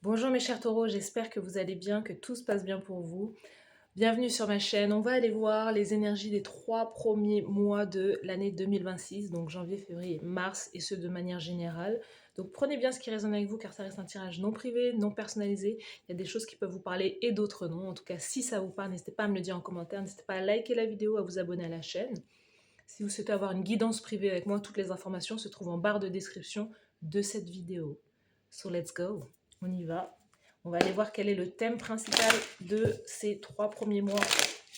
Bonjour mes chers taureaux, j'espère que vous allez bien, que tout se passe bien pour vous. Bienvenue sur ma chaîne. On va aller voir les énergies des 3 premiers mois de l'année 2026, donc janvier, février, mars, et ce de manière générale. Donc prenez bien ce qui résonne avec vous car ça reste un tirage non privé, non personnalisé. Il y a des choses qui peuvent vous parler et d'autres non. En tout cas, si ça vous parle, n'hésitez pas à me le dire en commentaire, n'hésitez pas à liker la vidéo, à vous abonner à la chaîne. Si vous souhaitez avoir une guidance privée avec moi, toutes les informations se trouvent en barre de description de cette vidéo. So let's go, on y va. On va aller voir quel est le thème principal de ces 3 premiers mois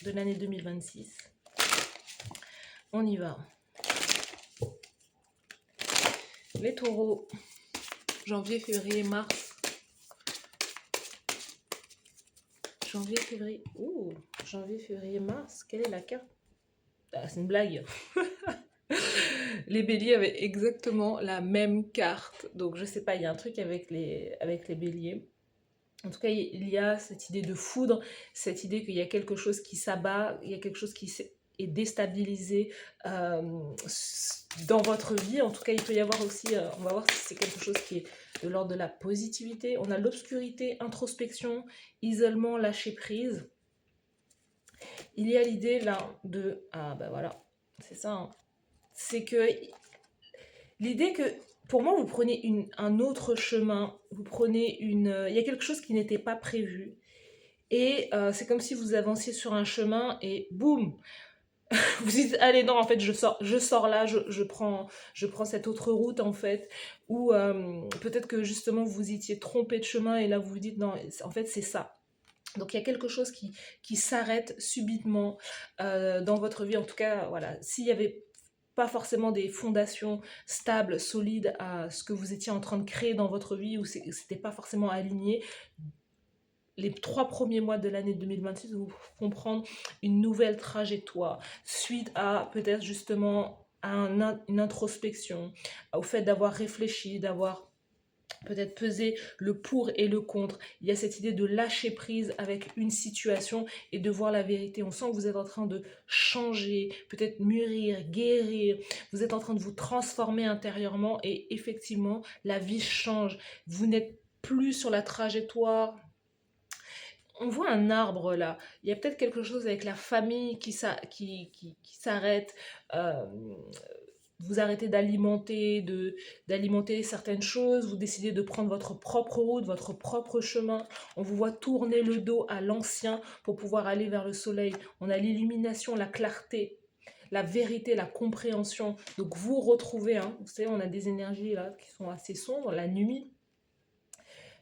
de l'année 2026. On y va. Les taureaux, janvier, février, mars. Janvier, février. Ouh, janvier, février, mars. Quelle est la carte? Ah, c'est une blague. Les béliers avaient exactement la même carte. Donc je sais pas, il y a un truc avec les béliers. En tout cas, il y a cette idée de foudre, cette idée qu'il y a quelque chose qui s'abat, il y a quelque chose qui est déstabilisé dans votre vie. En tout cas, il peut y avoir aussi, on va voir si c'est quelque chose qui est de l'ordre de la positivité. On a l'obscurité, introspection, isolement, lâcher prise. Il y a l'idée là de... Ah ben voilà, c'est ça. Hein. C'est que l'idée que pour moi, vous prenez un autre chemin, vous prenez il y a quelque chose qui n'était pas prévu. Et c'est comme si vous avanciez sur un chemin et boum, vous dites allez non en fait je sors là, je prends cette autre route en fait, ou peut-être que justement vous étiez trompé de chemin et là vous vous dites non en fait c'est ça. Donc il y a quelque chose qui s'arrête subitement dans votre vie, en tout cas voilà, s'il y avait pas forcément des fondations stables, solides à ce que vous étiez en train de créer dans votre vie, ou c'était pas forcément aligné, les 3 premiers mois de l'année 2026 vous font prendre une nouvelle trajectoire suite à peut-être justement à une introspection, au fait d'avoir réfléchi, d'avoir peut-être pesé le pour et le contre. Il y a cette idée de lâcher prise avec une situation et de voir la vérité. On sent que vous êtes en train de changer, peut-être mûrir, guérir. Vous êtes en train de vous transformer intérieurement et effectivement, la vie change. Vous n'êtes plus sur la trajectoire. On voit un arbre là. Il y a peut-être quelque chose avec la famille qui s'arrête. Euh, vous arrêtez d'alimenter certaines choses. Vous décidez de prendre votre propre route, votre propre chemin. On vous voit tourner le dos à l'ancien pour pouvoir aller vers le soleil. On a l'illumination, la clarté, la vérité, la compréhension. Donc vous retrouvez, hein, vous savez, on a des énergies là qui sont assez sombres, la nuit,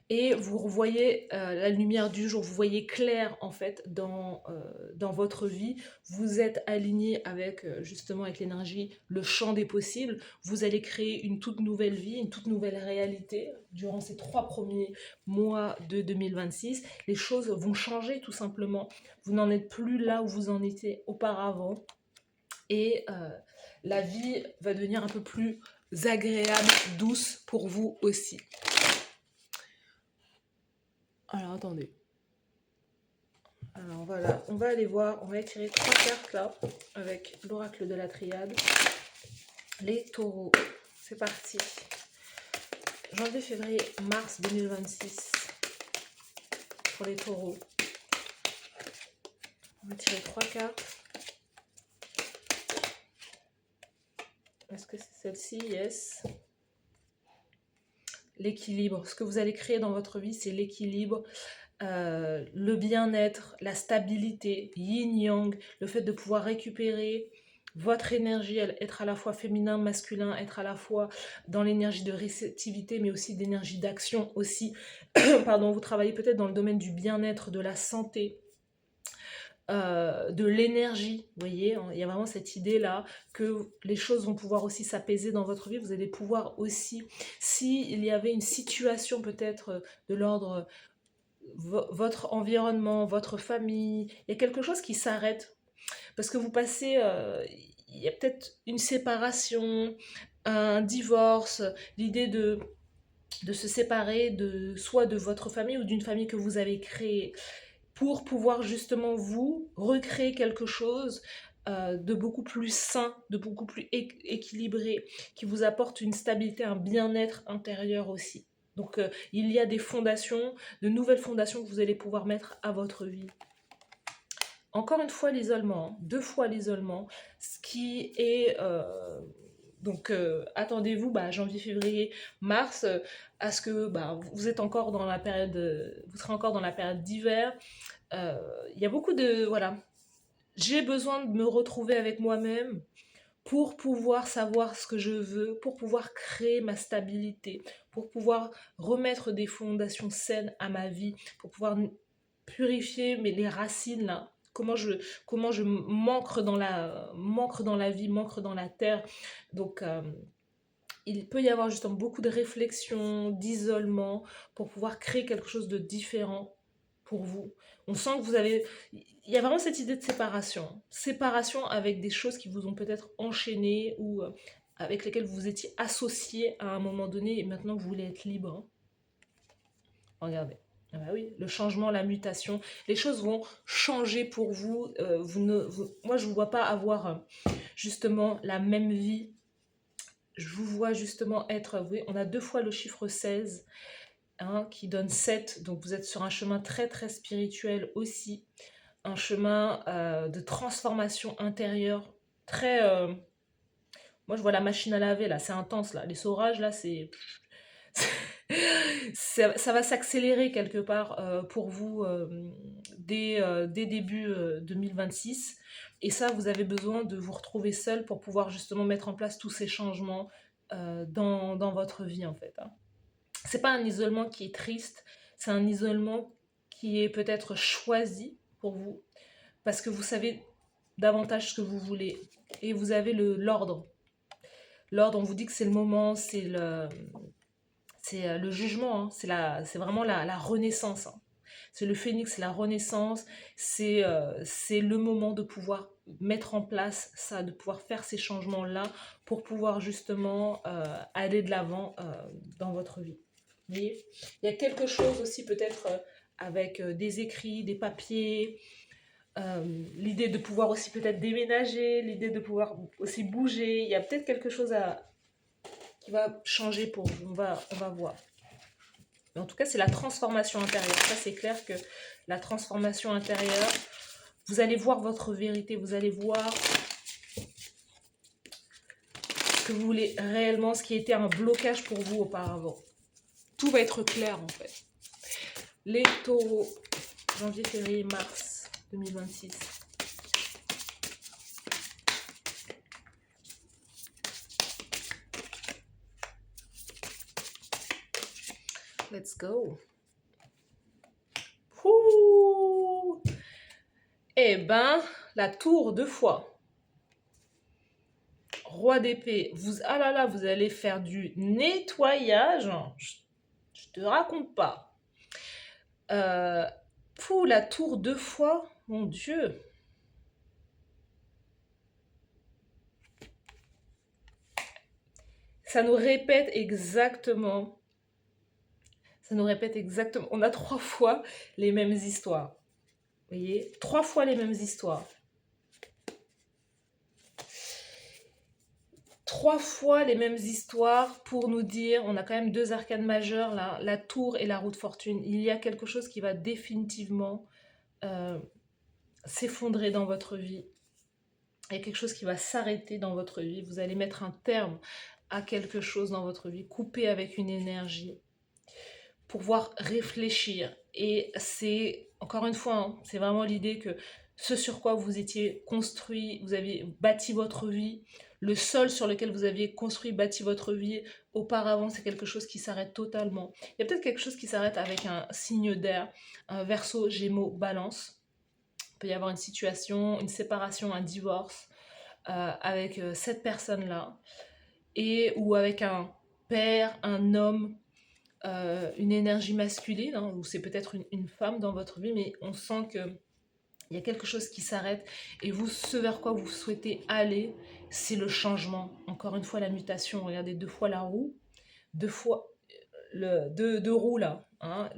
et vous voyez la lumière du jour, vous voyez clair en fait dans votre vie, vous êtes aligné avec justement avec l'énergie, le champ des possibles, vous allez créer une toute nouvelle vie, une toute nouvelle réalité durant ces 3 premiers mois de 2026. Les choses vont changer tout simplement, vous n'en êtes plus là où vous en étiez auparavant et la vie va devenir un peu plus agréable, douce pour vous aussi. Alors attendez. Alors voilà, on va aller voir, on va tirer 3 cartes là, avec l'oracle de la triade. Les taureaux, c'est parti. Janvier, février, mars 2026 pour les taureaux. On va tirer 3 cartes. Est-ce que c'est celle-ci? Yes. L'équilibre. Ce que vous allez créer dans votre vie, c'est l'équilibre. Le bien-être, la stabilité, yin-yang, le fait de pouvoir récupérer votre énergie, être à la fois féminin, masculin, être à la fois dans l'énergie de réceptivité, mais aussi d'énergie d'action aussi. Pardon, vous travaillez peut-être dans le domaine du bien-être, de la santé, de l'énergie, vous voyez, il y a vraiment cette idée-là que les choses vont pouvoir aussi s'apaiser dans votre vie, vous allez pouvoir aussi, s'il y avait une situation peut-être de l'ordre votre environnement, votre famille, il y a quelque chose qui s'arrête. Parce que vous passez, il y a peut-être une séparation, un divorce, l'idée de se séparer soit de votre famille ou d'une famille que vous avez créée pour pouvoir justement vous recréer quelque chose de beaucoup plus sain, de beaucoup plus équilibré, qui vous apporte une stabilité, un bien-être intérieur aussi. Donc, il y a des fondations, de nouvelles fondations que vous allez pouvoir mettre à votre vie. Encore une fois, l'isolement, hein, 2 fois l'isolement, ce qui est... donc, attendez-vous, janvier, février, mars, à ce que vous êtes encore dans la période, vous serez encore dans la période d'hiver. Il y a beaucoup de... Voilà. J'ai besoin de me retrouver avec moi-même pour pouvoir savoir ce que je veux, pour pouvoir créer ma stabilité, pour pouvoir remettre des fondations saines à ma vie, pour pouvoir purifier les racines là. Comment je m'ancre dans la vie, m'ancre dans la terre. Donc, il peut y avoir justement beaucoup de réflexion, d'isolement, pour pouvoir créer quelque chose de différent pour vous. On sent que vous avez... Il y a vraiment cette idée de séparation. Séparation avec des choses qui vous ont peut-être enchaîné ou avec lesquelles vous étiez associé à un moment donné et maintenant vous voulez être libre. Hein. Regardez. Ah bah oui, le changement, la mutation, les choses vont changer pour vous. Moi, je ne vous vois pas avoir justement la même vie. Je vous vois justement être, vous voyez, on a 2 fois le chiffre 16, hein, qui donne 7, donc vous êtes sur un chemin très très spirituel aussi, un chemin de transformation intérieure, très... moi je vois la machine à laver là, c'est intense là, les saurages là, c'est... ça va s'accélérer quelque part pour vous dès début 2026. Et ça, vous avez besoin de vous retrouver seul pour pouvoir justement mettre en place tous ces changements dans votre vie en fait. Hein. C'est pas un isolement qui est triste, c'est un isolement qui est peut-être choisi pour vous parce que vous savez davantage ce que vous voulez et vous avez l'ordre. L'ordre, on vous dit que c'est le moment, c'est le jugement, hein. C'est vraiment la renaissance. Hein. C'est le phénix, c'est la renaissance, c'est le moment de pouvoir mettre en place ça, de pouvoir faire ces changements-là pour pouvoir justement aller de l'avant dans votre vie. Vous voyez, il y a quelque chose aussi peut-être avec des écrits, des papiers, l'idée de pouvoir aussi peut-être déménager, l'idée de pouvoir aussi bouger. Il y a peut-être quelque chose qui va changer pour vous, on va voir. Mais en tout cas, c'est la transformation intérieure. Ça, c'est clair que la transformation intérieure, vous allez voir votre vérité, vous allez voir ce que vous voulez réellement, ce qui était un blocage pour vous auparavant. Tout va être clair en fait. Les taureaux, janvier, février, mars 2026. Let's go. Ouh. Eh ben, la tour 2 fois. Roi d'épée. Ah là là, vous allez faire du nettoyage. Je te raconte pas. La tour 2 fois. Mon Dieu. Ça nous répète exactement. On a 3 fois les mêmes histoires. Vous voyez, 3 fois les mêmes histoires. 3 fois les mêmes histoires pour nous dire, on a quand même 2 arcanes majeures là, la tour et la roue de fortune. Il y a quelque chose qui va définitivement s'effondrer dans votre vie. Il y a quelque chose qui va s'arrêter dans votre vie. Vous allez mettre un terme à quelque chose dans votre vie, couper avec une énergie, pouvoir réfléchir. Et c'est, encore une fois, hein, c'est vraiment l'idée que ce sur quoi vous étiez construit, vous avez bâti votre vie, le sol sur lequel vous aviez construit, bâti votre vie auparavant, c'est quelque chose qui s'arrête totalement. Il y a peut-être quelque chose qui s'arrête avec un signe d'air, un Verseau, Gémeaux, Balance. Il peut y avoir une situation, une séparation, un divorce avec cette personne-là, ou avec un père, un homme, une énergie masculine, hein, ou c'est peut-être une femme dans votre vie, mais on sent que il y a quelque chose qui s'arrête et vous, ce vers quoi vous souhaitez aller, c'est le changement. Encore une fois, la mutation. Regardez, 2 fois la roue, 2 fois deux roues là. Hein,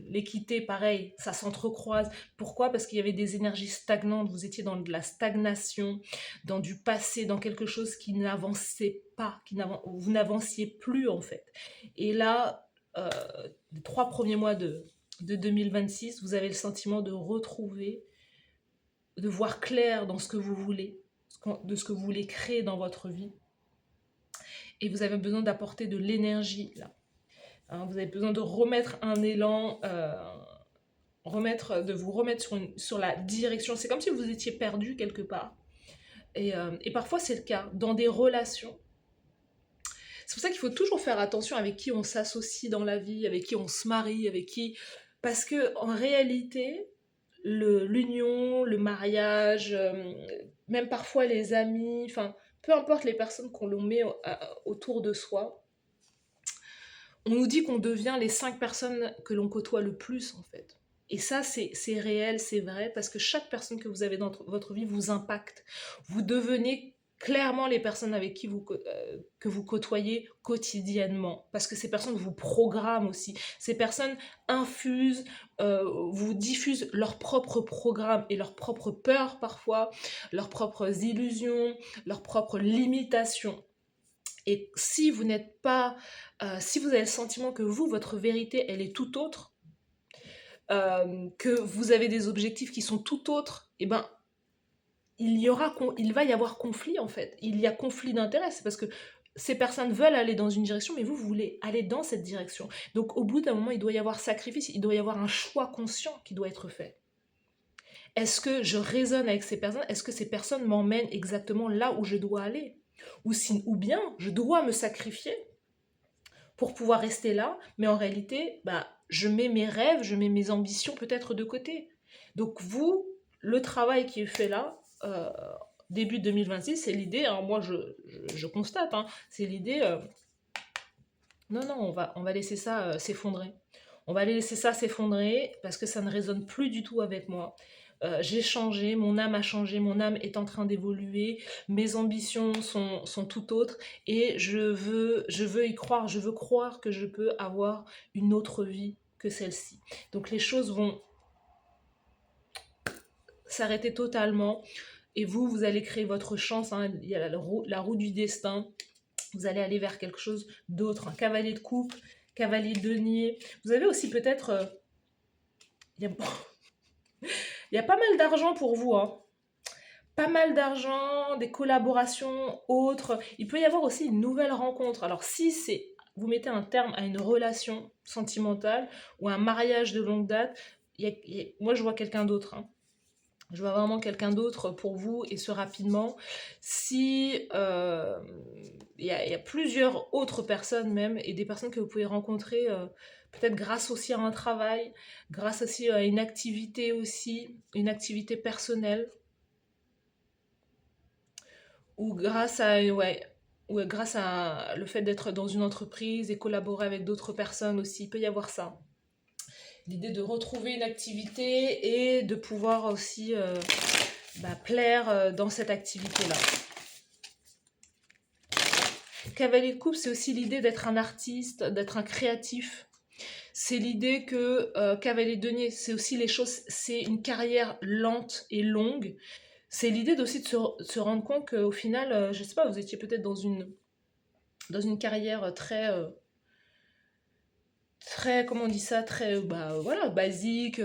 l'équité, pareil, ça s'entrecroise. Pourquoi? Parce qu'il y avait des énergies stagnantes. Vous étiez dans de la stagnation, dans du passé, dans quelque chose qui n'avançait pas, vous n'avanciez plus en fait. Et là, euh, les 3 premiers mois de 2026, vous avez le sentiment de retrouver, de voir clair dans ce que vous voulez, de ce que vous voulez créer dans votre vie. Et vous avez besoin d'apporter de l'énergie là. Hein, vous avez besoin de remettre un élan, de vous remettre sur la direction. C'est comme si vous étiez perdu quelque part. Et parfois c'est le cas dans des relations. C'est pour ça qu'il faut toujours faire attention avec qui on s'associe dans la vie, avec qui on se marie, avec qui... Parce que en réalité, l'union, le mariage, même parfois les amis, enfin, peu importe les personnes qu'on met autour de soi, on nous dit qu'on devient les 5 personnes que l'on côtoie le plus, en fait. Et ça, c'est réel, c'est vrai, parce que chaque personne que vous avez dans votre vie vous impacte. Vous devenez clairement les personnes avec qui que vous côtoyez quotidiennement. Parce que ces personnes vous programment aussi. Ces personnes infusent, vous diffusent leur propre programme et leurs propres peurs parfois, leurs propres illusions, leurs propres limitations. Et si vous n'êtes pas, si vous avez le sentiment que vous, votre vérité, elle est tout autre, que vous avez des objectifs qui sont tout autres, eh ben, il va y avoir conflit en fait. Il y a conflit d'intérêts, c'est parce que ces personnes veulent aller dans une direction, mais vous voulez aller dans cette direction. Donc au bout d'un moment, il doit y avoir sacrifice, il doit y avoir un choix conscient qui doit être fait. Est-ce que je raisonne avec ces personnes? Est-ce que ces personnes m'emmènent exactement là où je dois aller? Ou bien je dois me sacrifier pour pouvoir rester là, mais en réalité, je mets mes rêves, je mets mes ambitions peut-être de côté. Donc vous, le travail qui est fait là, début 2026, c'est l'idée, hein, moi je constate, hein, c'est l'idée, non, on va laisser ça s'effondrer. On va laisser ça s'effondrer parce que ça ne résonne plus du tout avec moi. J'ai changé, mon âme a changé, mon âme est en train d'évoluer, mes ambitions sont tout autres et je veux y croire, je veux croire que je peux avoir une autre vie que celle-ci. Donc les choses vont s'arrêter totalement et vous allez créer votre chance, hein. Il y a la roue du destin, vous allez aller vers quelque chose d'autre, un cavalier de coupe, cavalier de denier. Vous avez aussi peut-être... il y a pas mal d'argent pour vous, hein. Pas mal d'argent, des collaborations autres. Il peut y avoir aussi une nouvelle rencontre. Alors si vous mettez un terme à une relation sentimentale ou un mariage de longue date, moi je vois quelqu'un d'autre, hein. Je vois vraiment quelqu'un d'autre pour vous et ce rapidement. Si il y a plusieurs autres personnes même et des personnes que vous pouvez rencontrer peut-être grâce aussi à un travail, grâce aussi à une activité aussi, une activité personnelle ou grâce à grâce à le fait d'être dans une entreprise et collaborer avec d'autres personnes aussi. Il peut y avoir ça. L'idée de retrouver une activité et de pouvoir aussi plaire dans cette activité-là. Cavalier de coupe, c'est aussi l'idée d'être un artiste, d'être un créatif. C'est l'idée que cavalier de denier, c'est aussi les choses, c'est une carrière lente et longue. C'est l'idée aussi de se rendre compte qu'au final, je ne sais pas, vous étiez peut-être dans une carrière très, comment on dit ça, très, voilà, basique,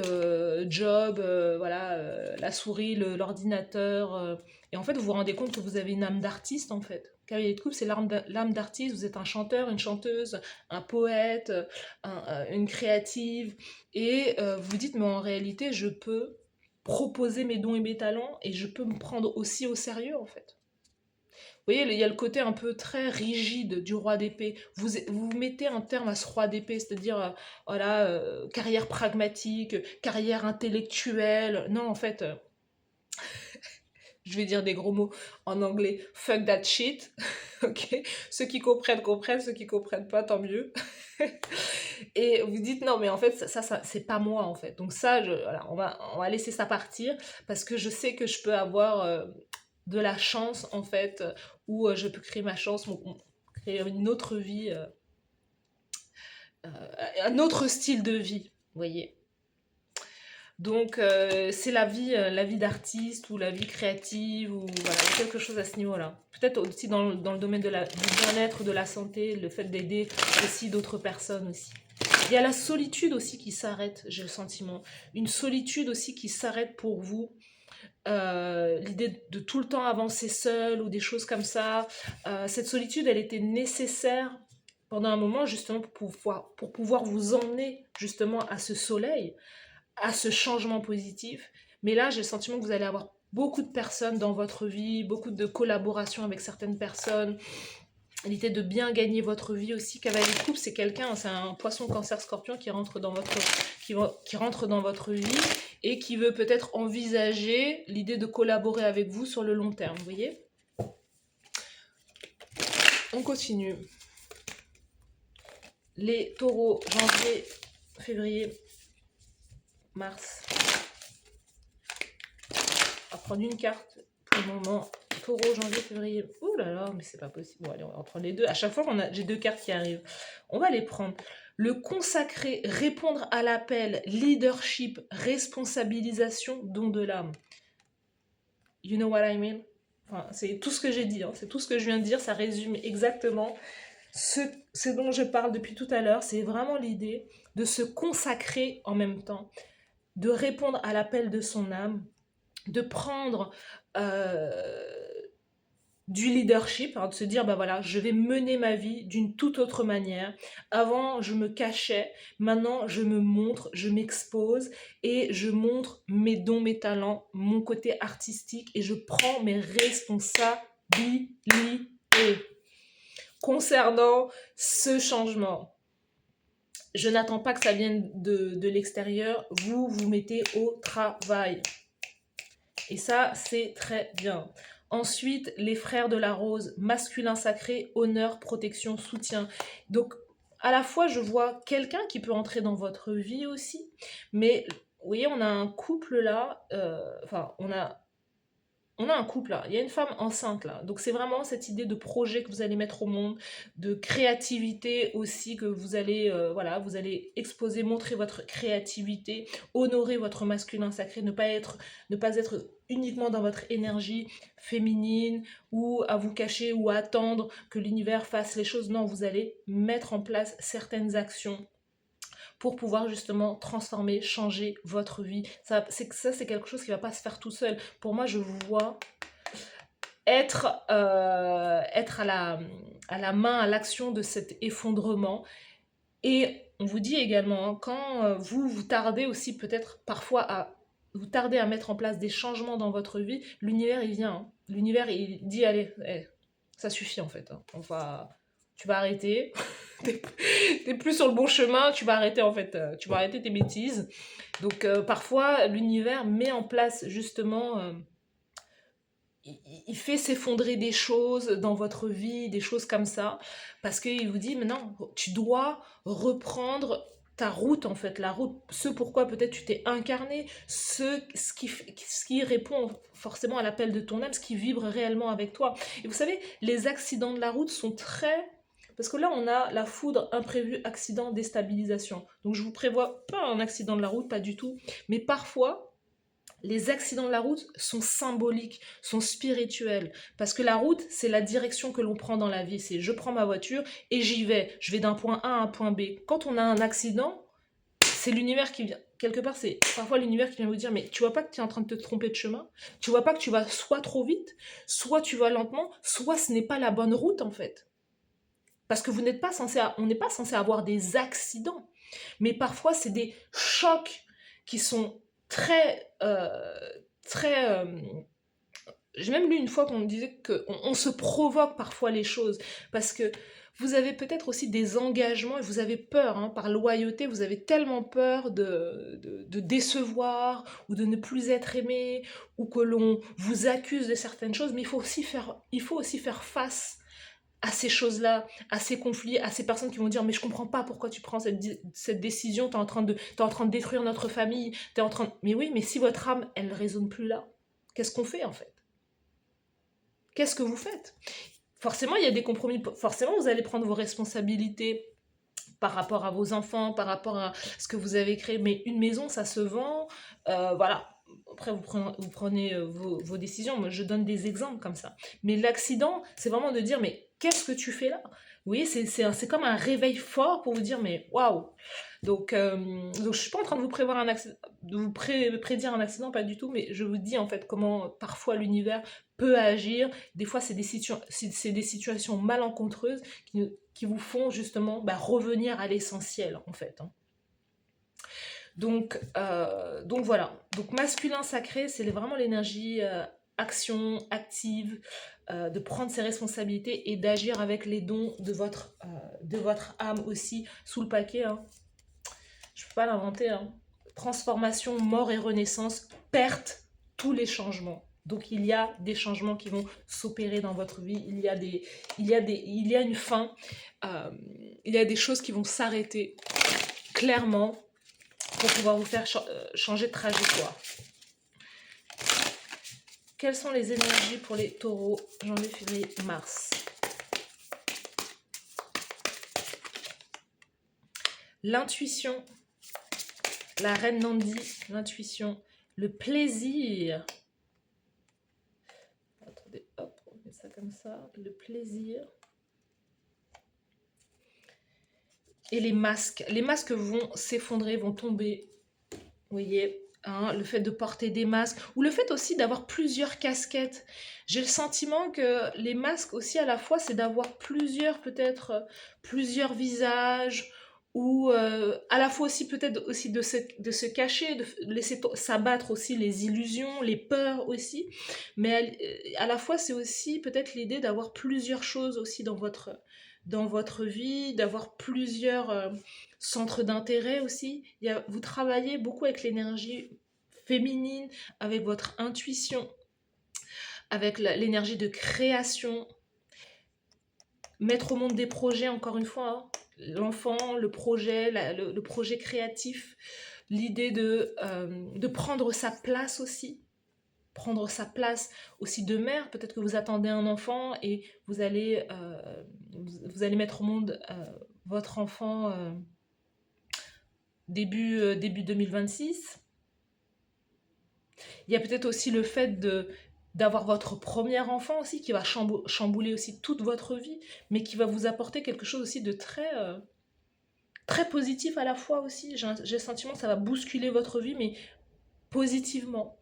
job, voilà, la souris, l'ordinateur. Et en fait, vous vous rendez compte que vous avez une âme d'artiste, en fait. Cavalier de coupe, c'est l'âme d'artiste. Vous êtes un chanteur, une chanteuse, un poète, une créative. Et vous dites, mais en réalité, je peux proposer mes dons et mes talents et je peux me prendre aussi au sérieux, en fait. Vous voyez, il y a le côté un peu très rigide du roi d'épée. Vous mettez un terme à ce roi d'épée, c'est-à-dire, voilà, carrière pragmatique, carrière intellectuelle. Non, en fait, je vais dire des gros mots en anglais. Fuck that shit. Ok. Ceux qui comprennent, comprennent. Ceux qui comprennent pas, tant mieux. Et vous dites, non, mais en fait, ça c'est pas moi, en fait. Donc ça, voilà, on va laisser ça partir parce que je sais que je peux avoir... de la chance en fait, où je peux créer ma chance, créer une autre vie, un autre style de vie, vous voyez. Donc c'est la vie d'artiste ou la vie créative ou voilà, quelque chose à ce niveau-là. Peut-être aussi dans le domaine du bien-être, de la santé, le fait d'aider aussi d'autres personnes aussi. Il y a la solitude aussi qui s'arrête, j'ai le sentiment. Une solitude aussi qui s'arrête pour vous. L'idée de tout le temps avancer seul ou des choses comme ça. Cette solitude, elle était nécessaire pendant un moment justement pour pouvoir vous emmener justement à ce soleil, à ce changement positif. Mais là, j'ai le sentiment que vous allez avoir beaucoup de personnes dans votre vie, beaucoup de collaborations avec certaines personnes. L'idée de bien gagner votre vie aussi. Cavalier de coupe, c'est quelqu'un, c'est un poisson cancer scorpion qui rentre dans votre, qui rentre dans votre vie et qui veut peut-être envisager l'idée de collaborer avec vous sur le long terme, vous voyez. On continue. Les taureaux, janvier, février, mars. On va prendre une carte pour le moment. Taureau, janvier, février. Ouh là là, mais c'est pas possible. Bon, allez, on va prendre les deux. À chaque fois, j'ai deux cartes qui arrivent. On va les prendre. Le consacrer, répondre à l'appel, leadership, responsabilisation, don de l'âme. You know what I mean? Enfin, c'est tout ce que j'ai dit, hein. C'est tout ce que je viens de dire. Ça résume exactement ce dont je parle depuis tout à l'heure. C'est vraiment l'idée de se consacrer en même temps, de répondre à l'appel de son âme, de prendre du leadership, hein, de se dire, bah voilà, je vais mener ma vie d'une toute autre manière. Avant, je me cachais, maintenant, je me montre, je m'expose et je montre mes dons, mes talents, mon côté artistique et je prends mes responsabilités concernant ce changement. Je n'attends pas que ça vienne de l'extérieur, vous vous mettez au travail. Et ça, c'est très bien. Ensuite, les frères de la rose, masculin sacré, honneur, protection, soutien. Donc, à la fois, je vois quelqu'un qui peut entrer dans votre vie aussi, mais vous voyez, on a un couple là, on a un couple là, il y a une femme enceinte là, donc c'est vraiment cette idée de projet que vous allez mettre au monde, de créativité aussi que vous allez, vous allez exposer, montrer votre créativité, honorer votre masculin sacré, ne pas être uniquement dans votre énergie féminine ou à vous cacher ou à attendre que l'univers fasse les choses. Non, vous allez mettre en place certaines actions pour pouvoir justement transformer, changer votre vie. Ça, c'est quelque chose qui ne va pas se faire tout seul. Pour moi, je vous vois être à la main, à l'action de cet effondrement. Et on vous dit également, hein, quand vous tardez aussi peut-être parfois vous tardez à mettre en place des changements dans votre vie, l'univers, il vient. Hein. L'univers, il dit, allez, ça suffit en fait. Hein. Tu vas arrêter. T'es plus sur le bon chemin, tu vas arrêter en fait. Tu vas arrêter tes bêtises. Donc parfois, l'univers met en place justement... il fait s'effondrer des choses dans votre vie, des choses comme ça, parce qu'il vous dit, maintenant, tu dois reprendre ta route, en fait, la route, ce pourquoi peut-être tu t'es incarné, ce qui répond forcément à l'appel de ton âme, ce qui vibre réellement avec toi. Et vous savez, les accidents de la route sont très... Parce que là, on a la foudre, imprévu, accident, déstabilisation. Donc, je vous prévois pas un accident de la route, pas du tout, mais parfois... Les accidents de la route sont symboliques, sont spirituels. Parce que la route, c'est la direction que l'on prend dans la vie. C'est je prends ma voiture et j'y vais. Je vais d'un point A à un point B. Quand on a un accident, c'est l'univers qui vient. Quelque part, c'est parfois l'univers qui vient vous dire, mais tu vois pas que tu es en train de te tromper de chemin? Tu vois pas que tu vas soit trop vite, soit tu vas lentement, soit ce n'est pas la bonne route en fait. Parce que on n'est pas censé avoir des accidents. Mais parfois, c'est des chocs qui sont très... J'ai même lu une fois qu'on me disait qu'on se provoque parfois les choses. Parce que vous avez peut-être aussi des engagements et vous avez peur, hein, par loyauté, vous avez tellement peur de décevoir ou de ne plus être aimé ou que l'on vous accuse de certaines choses. Mais il faut aussi faire face à ces choses-là, à ces conflits, à ces personnes qui vont dire mais je comprends pas pourquoi tu prends cette décision, t'es en train de détruire notre famille, mais oui, mais si votre âme, elle résonne plus là, qu'est-ce qu'on fait en fait? Qu'est-ce que vous faites? Forcément, il y a des compromis, forcément vous allez prendre vos responsabilités par rapport à vos enfants, par rapport à ce que vous avez créé, mais une maison, ça se vend, voilà. Après, vous prenez vos décisions. Moi, je donne des exemples comme ça. Mais l'accident, c'est vraiment de dire, mais qu'est-ce que tu fais là? Vous voyez, c'est comme un réveil fort pour vous dire, mais waouh, Donc je suis pas en train de vous prévoir un accident, de vous prédire un accident, pas du tout, mais je vous dis en fait comment parfois l'univers peut agir. Des fois, c'est des situations malencontreuses qui vous font justement revenir à l'essentiel en fait, hein. Donc voilà. Donc masculin sacré, c'est vraiment l'énergie action, active, de prendre ses responsabilités et d'agir avec les dons de votre âme aussi, sous le paquet, hein. Je ne peux pas l'inventer, hein. Transformation, mort et renaissance, perte, tous les changements. Donc il y a des changements qui vont s'opérer dans votre vie, il y a une fin, euh, il y a des choses qui vont s'arrêter clairement pour pouvoir vous faire changer de trajectoire. Quelles sont les énergies pour les taureaux, janvier, février, mars? L'intuition, la reine Nandi, l'intuition, le plaisir. Attendez, hop, on met ça comme ça. Le plaisir. Et les masques. Les masques vont s'effondrer, vont tomber. Vous voyez, hein, le fait de porter des masques, ou le fait aussi d'avoir plusieurs casquettes. J'ai le sentiment que les masques aussi à la fois, c'est d'avoir peut-être plusieurs visages, ou à la fois aussi peut-être aussi de se cacher, de laisser s'abattre aussi les illusions, les peurs aussi. Mais à la fois, c'est aussi peut-être l'idée d'avoir plusieurs choses aussi dans votre vie, d'avoir plusieurs centres d'intérêt aussi. Vous travaillez beaucoup avec l'énergie féminine, avec votre intuition, avec l'énergie de création, mettre au monde des projets, encore une fois, hein. L'enfant, le projet, le projet créatif, l'idée de prendre sa place aussi, prendre sa place aussi de mère. Peut-être que vous attendez un enfant et vous allez mettre au monde votre enfant début 2026. Il y a peut-être aussi le fait d'avoir votre premier enfant aussi qui va chambouler aussi toute votre vie, mais qui va vous apporter quelque chose aussi de très positif à la fois aussi. J'ai le sentiment que ça va bousculer votre vie, mais positivement.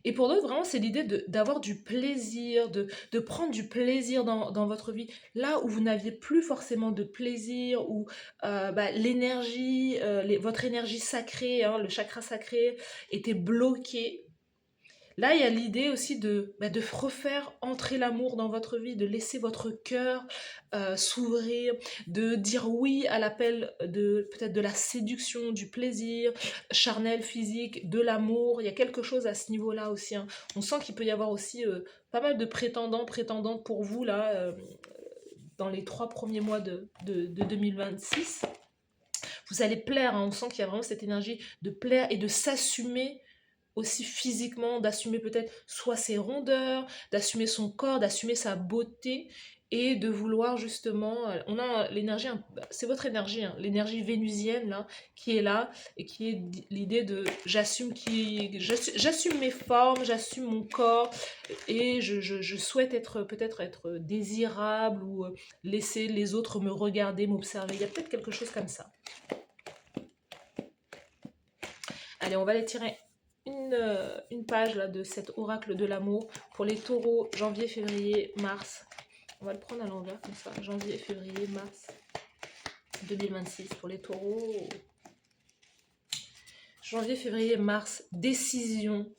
Et pour d'autres, vraiment, c'est l'idée d'avoir du plaisir, de prendre du plaisir dans votre vie. Là où vous n'aviez plus forcément de plaisir, où l'énergie, votre énergie sacrée, hein, le chakra sacré, était bloqué. Là, il y a l'idée aussi de refaire entrer l'amour dans votre vie, de laisser votre cœur s'ouvrir, de dire oui à l'appel peut-être de la séduction, du plaisir charnel, physique, de l'amour. Il y a quelque chose à ce niveau-là aussi, hein. On sent qu'il peut y avoir aussi pas mal de prétendants, prétendantes pour vous là, dans les 3 premiers mois de 2026. Vous allez plaire, hein. On sent qu'il y a vraiment cette énergie de plaire et de s'assumer aussi physiquement, d'assumer peut-être soit ses rondeurs, d'assumer son corps, d'assumer sa beauté et de vouloir justement, on a l'énergie, c'est votre énergie, hein, l'énergie vénusienne là, qui est là et qui est l'idée de j'assume mes formes, j'assume mon corps et je souhaite peut-être être désirable ou laisser les autres me regarder, m'observer. Il y a peut-être quelque chose comme ça. Allez, on va les tirer une page là, de cet oracle de l'amour pour les taureaux, janvier, février, mars. On va le prendre à l'envers comme ça, janvier, février, mars 2026 pour les taureaux. Janvier, février, mars, décision.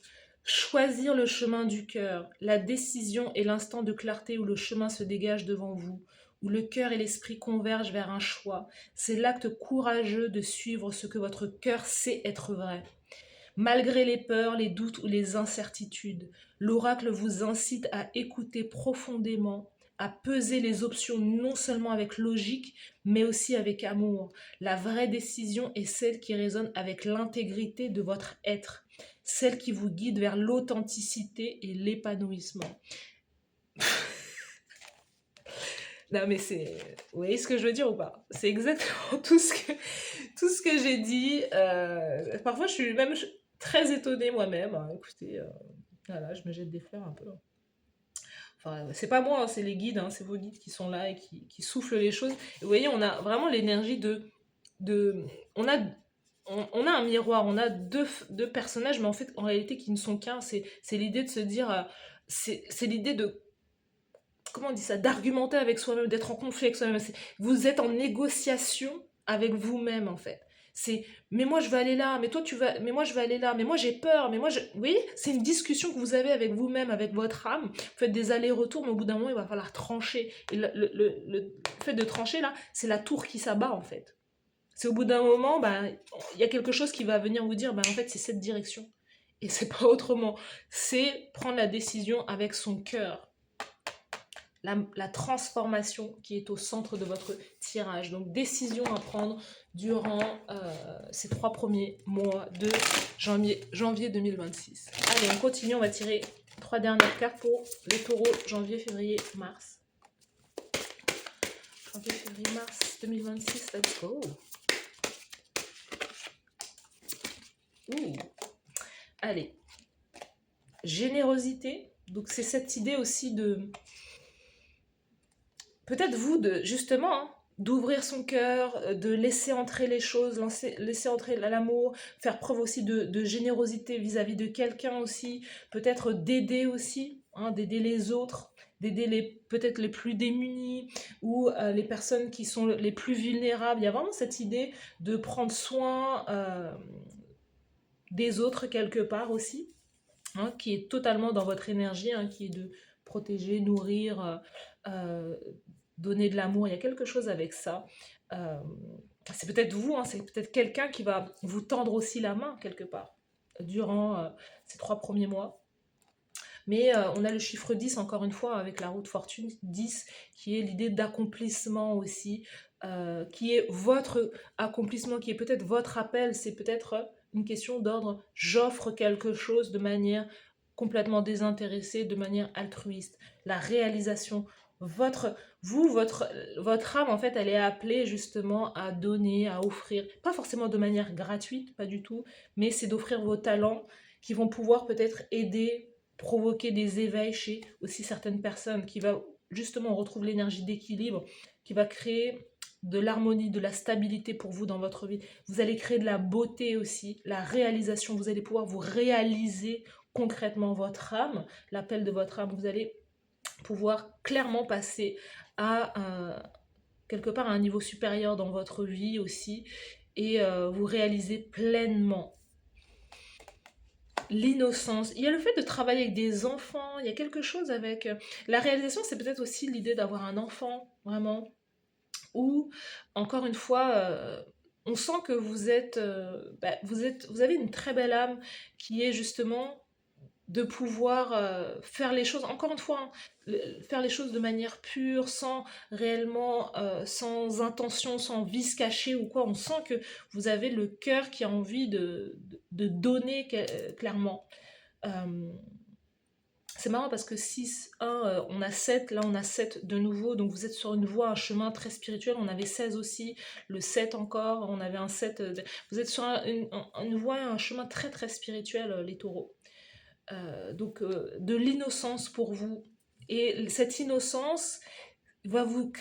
Choisir le chemin du cœur. La décision est l'instant de clarté où le chemin se dégage devant vous, où le cœur et l'esprit convergent vers un choix. C'est l'acte courageux de suivre ce que votre cœur sait être vrai. Malgré les peurs, les doutes ou les incertitudes, l'oracle vous incite à écouter profondément, à peser les options non seulement avec logique, mais aussi avec amour. La vraie décision est celle qui résonne avec l'intégrité de votre être, celle qui vous guide vers l'authenticité et l'épanouissement. Non mais c'est... Vous voyez ce que je veux dire ou pas? C'est exactement tout ce que j'ai dit. Parfois je suis même très étonnée moi-même, hein. Écoutez, voilà, je me jette des fleurs un peu. Enfin, c'est pas moi, hein, c'est les guides, hein, c'est vos guides qui sont là et qui soufflent les choses. Et vous voyez, on a vraiment l'énergie de on a, on a un miroir, on a deux personnages, mais en fait, en réalité, qui ne sont qu'un. C'est l'idée de se dire, c'est l'idée de, comment on dit ça, d'argumenter avec soi-même, d'être en conflit avec soi-même. Vous êtes en négociation avec vous-même, en fait. C'est, mais moi je vais aller là, mais toi tu vas, mais moi je vais aller là, mais moi j'ai peur, mais moi je. Vous voyez, c'est une discussion que vous avez avec vous-même, avec votre âme. Vous faites des allers-retours, mais au bout d'un moment il va falloir trancher. Et le fait de trancher là, c'est la tour qui s'abat en fait. C'est au bout d'un moment, bah, il y a quelque chose qui va venir vous dire, bah, en fait c'est cette direction. Et c'est pas autrement. C'est prendre la décision avec son cœur. La transformation qui est au centre de votre tirage. Donc, décision à prendre durant ces 3 premiers mois de janvier 2026. Allez, on continue, on va tirer 3 dernières cartes pour les taureaux, janvier, février, mars. Janvier, février, mars 2026, let's go. Ouh. Allez, générosité. Donc, c'est cette idée aussi de... Peut-être vous, justement, hein, d'ouvrir son cœur, de laisser entrer les choses, laisser entrer l'amour, faire preuve aussi de générosité vis-à-vis de quelqu'un aussi, peut-être d'aider aussi, hein, d'aider les autres, d'aider peut-être les plus démunis ou les personnes qui sont les plus vulnérables. Il y a vraiment cette idée de prendre soin des autres quelque part aussi, hein, qui est totalement dans votre énergie, hein, qui est de protéger, nourrir, euh, donner de l'amour. Il y a quelque chose avec ça. Euh, c'est peut-être vous, hein, c'est peut-être quelqu'un qui va vous tendre aussi la main quelque part durant ces 3 premiers mois. Mais on a le chiffre 10, encore une fois, avec la roue de fortune 10, qui est l'idée d'accomplissement aussi, qui est votre accomplissement, qui est peut-être votre appel, c'est peut-être une question d'ordre, j'offre quelque chose de manière complètement désintéressée, de manière altruiste. La réalisation, votre âme, en fait, elle est appelée justement à donner, à offrir, pas forcément de manière gratuite, pas du tout, mais c'est d'offrir vos talents qui vont pouvoir peut-être aider, provoquer des éveils chez aussi certaines personnes, qui va justement, on retrouve l'énergie d'équilibre, qui va créer de l'harmonie, de la stabilité pour vous dans votre vie. Vous allez créer de la beauté aussi, la réalisation, vous allez pouvoir vous réaliser concrètement votre âme, l'appel de votre âme, vous allez pouvoir clairement passer à quelque part à un niveau supérieur dans votre vie aussi et vous réaliser pleinement l'innocence. Il y a le fait de travailler avec des enfants, il y a quelque chose avec... la réalisation, c'est peut-être aussi l'idée d'avoir un enfant, vraiment, ou, encore une fois, on sent que vous avez une très belle âme qui est justement de pouvoir faire les choses, encore une fois, hein, faire les choses de manière pure, sans réellement, sans intention, sans vice caché ou quoi. On sent que vous avez le cœur qui a envie de donner clairement. Euh, c'est marrant parce que 6, 1, on a 7, là on a 7 de nouveau, donc vous êtes sur une voie, un chemin très spirituel, on avait 16 aussi, le 7 encore, on avait un 7, vous êtes sur une voie, un chemin très très spirituel, les taureaux. Donc de l'innocence pour vous. Et cette innocence va vous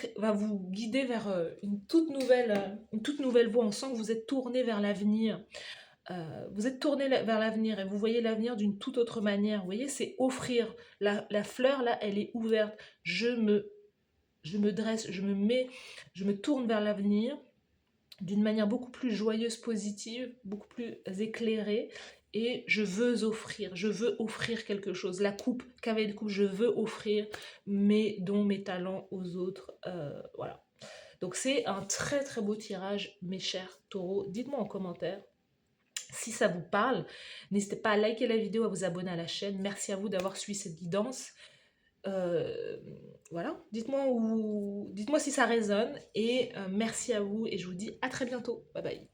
guider vers une toute nouvelle voie. On sent que vous êtes tourné vers l'avenir. Vous êtes tourné vers l'avenir et vous voyez l'avenir d'une toute autre manière. Vous voyez, c'est offrir. La fleur, là, elle est ouverte. Je me dresse, je me tourne vers l'avenir d'une manière beaucoup plus joyeuse, positive, beaucoup plus éclairée. Et je veux offrir quelque chose. La coupe, qu'avec de coupe, je veux offrir mes dons, mes talents aux autres. Voilà. Donc c'est un très très beau tirage, mes chers taureaux. Dites-moi en commentaire si ça vous parle. N'hésitez pas à liker la vidéo, à vous abonner à la chaîne. Merci à vous d'avoir suivi cette guidance. Voilà, dites-moi si ça résonne et merci à vous et je vous dis à très bientôt. Bye bye.